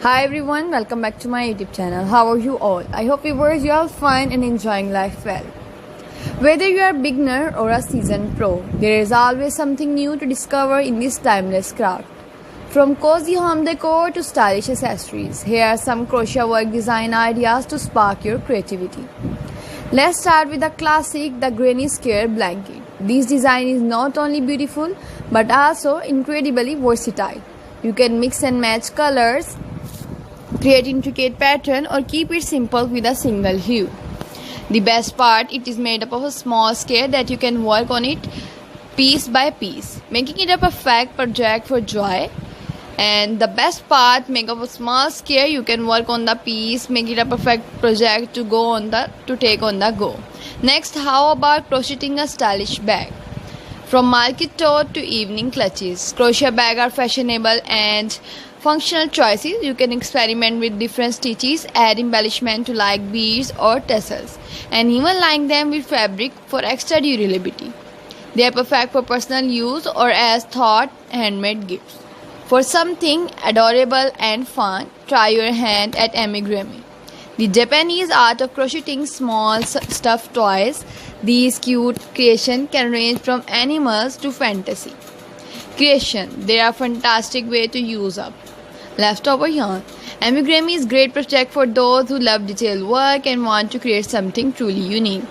Hi everyone, welcome back to my YouTube channel. How are you all? I hope viewers you are fine and enjoying life well. Whether you are a beginner or a seasoned pro, there is always something new to discover in this timeless craft. From cozy home decor to stylish accessories, here are some crochet work design ideas to spark your creativity. Let's start with the classic, the granny square blanket. This design is not only beautiful but also incredibly versatile. You can mix and match colors, create intricate pattern, or keep it simple with a single hue. The best part, it is made up of a small square that you can work on it piece by piece, making it a perfect project for joy. And the best part, make up a small square, you can work on the piece, make it a perfect project to take on the go. Next, how about crocheting a stylish bag? From market tote to evening clutches, crochet bags are fashionable and functional choices. You can experiment with different stitches, add embellishment to like beads or tassels, and even line them with fabric for extra durability. They are perfect for personal use or as thought handmade gifts. For something adorable and fun, try your hand at amigurumi, the Japanese art of crocheting small stuffed toys. These cute creations can range from animals to fantasy creation. They are a fantastic way to use up leftover yarn. Amigurumi is a great project for those who love detailed work and want to create something truly unique.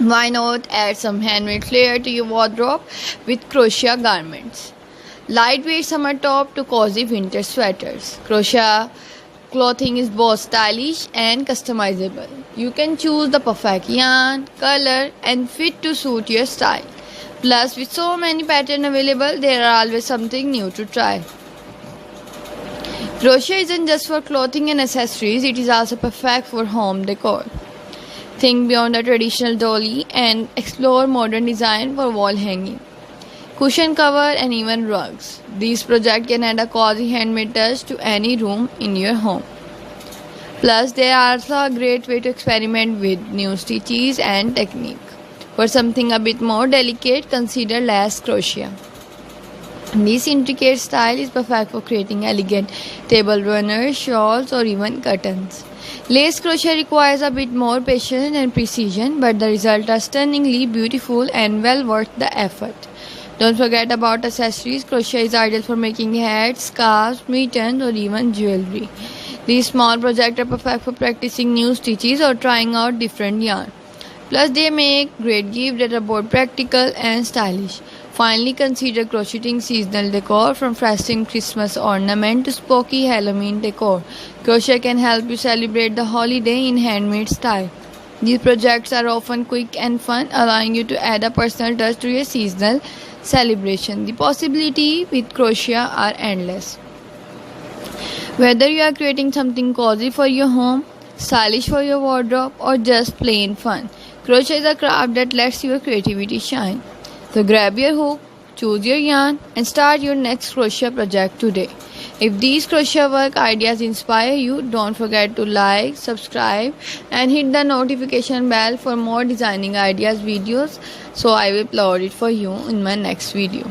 Why not add some handmade flair to your wardrobe with crochet garments? Lightweight summer top to cozy winter sweaters. Crochet clothing is both stylish and customizable. You can choose the perfect yarn, color, and fit to suit your style. Plus, with so many patterns available, there are always something new to try. Crochet isn't just for clothing and accessories, it is also perfect for home decor. Think beyond the traditional dolly and explore modern design for wall hanging, cushion cover, and even rugs. These projects can add a cozy handmade touch to any room in your home. Plus, they are also a great way to experiment with new stitches and technique. For something a bit more delicate, consider lace crochet. This intricate style is perfect for creating elegant table runners, shawls, or even curtains. Lace crochet requires a bit more patience and precision, but the results are stunningly beautiful and well worth the effort. Don't forget about accessories. Crochet is ideal for making hats, scarves, mittens, or even jewelry. These small projects are perfect for practicing new stitches or trying out different yarn. Plus, they make great gifts that are both practical and stylish. Finally, consider crocheting seasonal decor, from festive Christmas ornament to spooky Halloween decor. Crochet can help you celebrate the holiday in handmade style. These projects are often quick and fun, allowing you to add a personal touch to your seasonal celebration. The possibilities with crochet are endless. Whether you are creating something cozy for your home, stylish for your wardrobe, or just plain fun, crochet is a craft that lets your creativity shine. So grab your hook, choose your yarn, and start your next crochet project today. If these crochet work ideas inspire you, don't forget to like, subscribe, and hit the notification bell for more designing ideas videos, so I will upload it for you in my next video.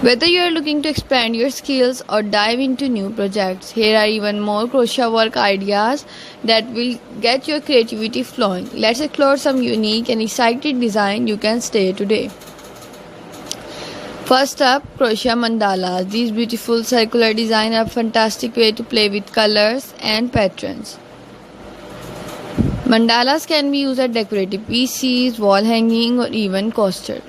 Whether you are looking to expand your skills or dive into new projects, here are even more crochet work ideas that will get your creativity flowing. Let's explore some unique and exciting design you can stay today. First up, crochet mandalas. These beautiful circular designs are a fantastic way to play with colors and patterns. Mandalas can be used as decorative pieces, wall hanging, or even coaster.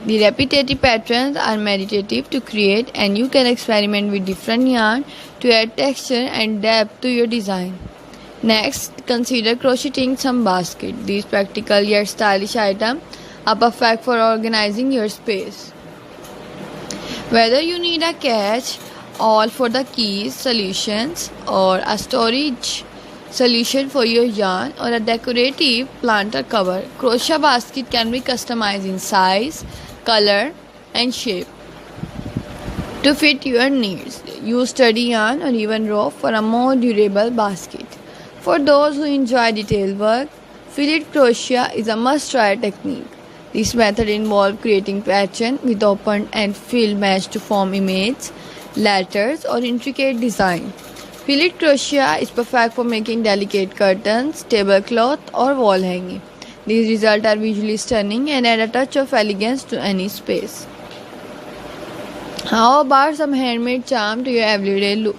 The repetitive patterns are meditative to create, and you can experiment with different yarn to add texture and depth to your design. Next, consider crocheting some baskets. These practical yet stylish items are perfect for organizing your space. Whether you need a catch all for the keys solutions, or a storage solution for your yarn, or a decorative planter cover, crochet basket can be customized in size, color, and shape to fit your needs. Use sturdy yarn or even rope for a more durable basket. For those who enjoy detailed work, fillet crochet is a must-try technique. This method involves creating pattern with open and filled mesh to form images letters, or intricate design. Fillet crochet is perfect for making delicate curtains, tablecloth, or wall hanging. These results are visually stunning and add a touch of elegance to any space. How about some handmade charm to your everyday look?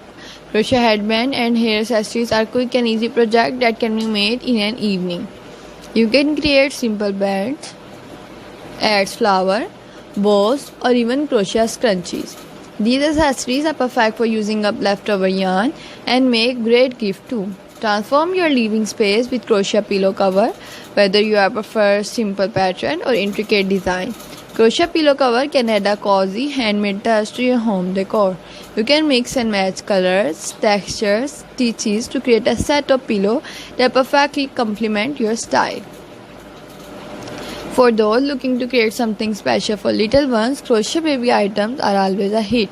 Crochet headband and hair accessories are quick and easy projects that can be made in an evening. You can create simple bands, add flower, bows, or even crochet scrunchies. These accessories are perfect for using up leftover yarn and make great gift too. Transform your living space with crochet pillow cover, whether you prefer simple pattern or intricate design. Crochet pillow cover can add a cozy handmade touch to your home decor. You can mix and match colors, textures, stitches to create a set of pillow that perfectly complement your style. For those looking to create something special for little ones, crochet baby items are always a hit.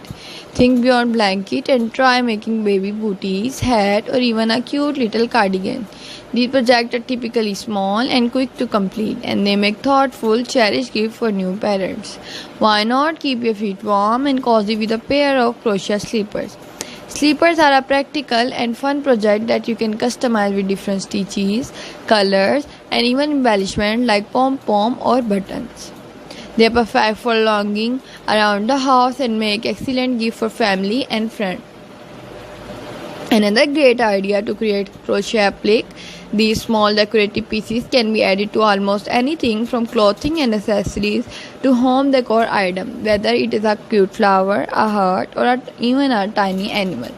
Think beyond blanket and try making baby booties, hat, or even a cute little cardigan. These projects are typically small and quick to complete, and they make thoughtful, cherished gifts for new parents. Why not keep your feet warm and cozy with a pair of crochet slippers? Slippers are a practical and fun project that you can customize with different stitches, colors, and even embellishment like pom-pom or buttons. They are perfect for lounging around the house and make excellent gift for family and friends. Another great idea to create crochet applique. These small decorative pieces can be added to almost anything from clothing and accessories to home decor item, whether it is a cute flower, a heart, or even a tiny animal.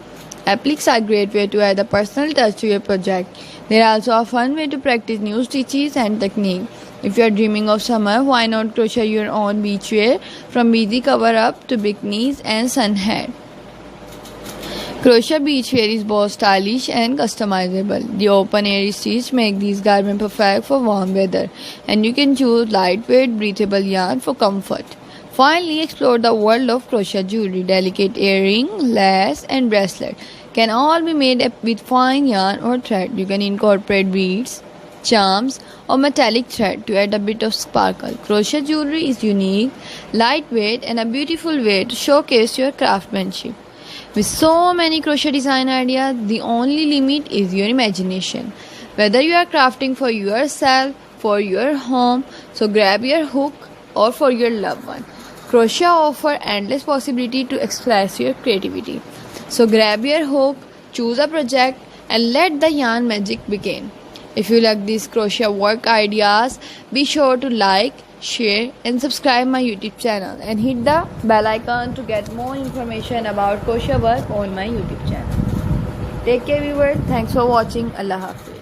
Appliques are a great way to add a personal touch to your project. They are also a fun way to practice new stitches and technique. If you are dreaming of summer, why not crochet your own beachwear from easy cover up to bikinis and sun hat? Crochet beachwear is both stylish and customizable. The open air stitch make these garments perfect for warm weather, and you can choose lightweight, breathable yarn for comfort. Finally, explore the world of crochet jewelry. Delicate earring, lace, and bracelet can all be made with fine yarn or thread. You can incorporate beads, charms, or metallic thread to add a bit of sparkle. Crochet jewelry is unique, lightweight, and a beautiful way to showcase your craftsmanship. With so many crochet design ideas, the only limit is your imagination. Whether you are crafting for yourself, for your home, so grab your hook, or for your loved one. Crochet offers endless possibility to express your creativity. So grab your hook, choose a project, and let the yarn magic begin. If you like these crochet work ideas, be sure to like, share, and subscribe my YouTube channel and hit the bell icon to get more information about crochet work on my YouTube channel. Take care viewers. Thanks for watching. Allah Hafiz.